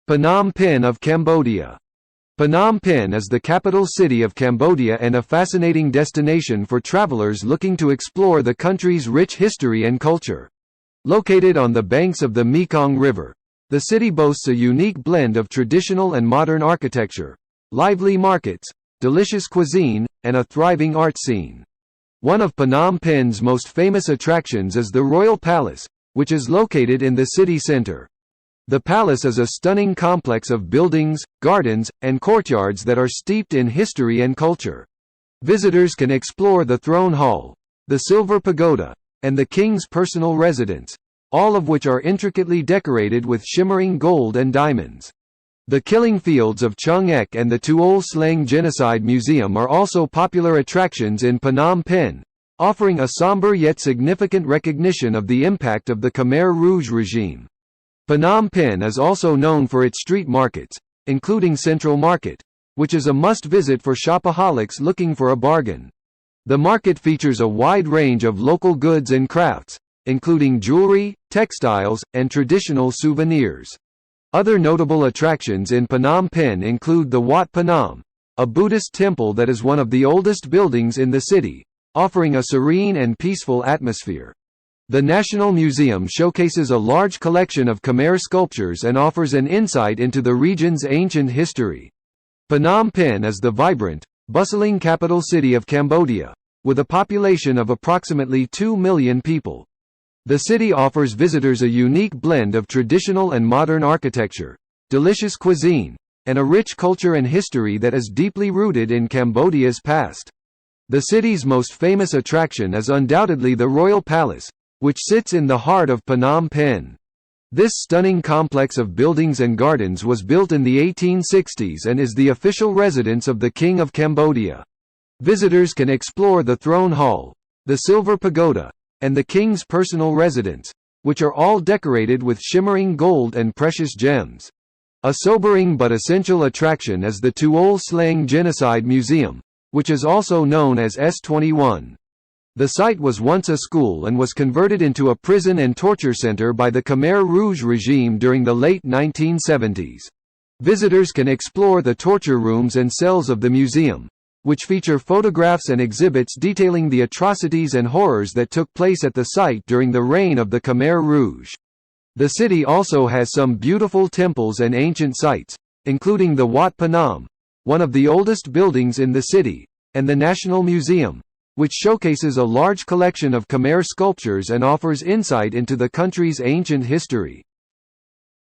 Phnom Penh of Cambodia. Phnom Penh is the capital city of Cambodia and a fascinating destination for travelers looking to explore the country's rich history and culture. Located on the banks of the Mekong River, the city boasts a unique blend of traditional and modern architecture, lively markets, delicious cuisine, and a thriving art scene. One of Phnom Penh's most famous attractions is the Royal Palace, which is located in the city center. The palace is a stunning complex of buildings, gardens, and courtyards that are steeped in history and culture. Visitors can explore the Throne Hall, the Silver Pagoda, and the King's personal residence, all of which are intricately decorated with shimmering gold and diamonds. The killing fields of Chung Ek and the Tuol Sleng Genocide Museum are also popular attractions in Phnom Penh, offering a somber yet significant recognition of the impact of the Khmer Rouge regime. Phnom Penh is also known for its street markets, including Central Market, which is a must-visit for shopaholics looking for a bargain. The market features a wide range of local goods and crafts, including jewelry, textiles, and traditional souvenirs. Other notable attractions in Phnom Penh include the Wat Phnom, a Buddhist temple that is one of the oldest buildings in the city, offering a serene and peaceful atmosphere. The National Museum showcases a large collection of Khmer sculptures and offers an insight into the region's ancient history. Phnom Penh is the vibrant, bustling capital city of Cambodia, with a population of approximately 2 million people. The city offers visitors a unique blend of traditional and modern architecture, delicious cuisine, and a rich culture and history that is deeply rooted in Cambodia's past. The city's most famous attraction is undoubtedly the Royal Palace, which sits in the heart of Phnom Penh. This stunning complex of buildings and gardens was built in the 1860s and is the official residence of the King of Cambodia. Visitors can explore the Throne Hall, the Silver Pagoda, and the King's personal residence, which are all decorated with shimmering gold and precious gems. A sobering but essential attraction is the Tuol Sleng Genocide Museum, which is also known as S21. The site was once a school and was converted into a prison and torture center by the Khmer Rouge regime during the late 1970s. Visitors can explore the torture rooms and cells of the museum, which feature photographs and exhibits detailing the atrocities and horrors that took place at the site during the reign of the Khmer Rouge. The city also has some beautiful temples and ancient sites, including the Wat Phnom, one of the oldest buildings in the city, and the National Museum, which showcases a large collection of Khmer sculptures and offers insight into the country's ancient history.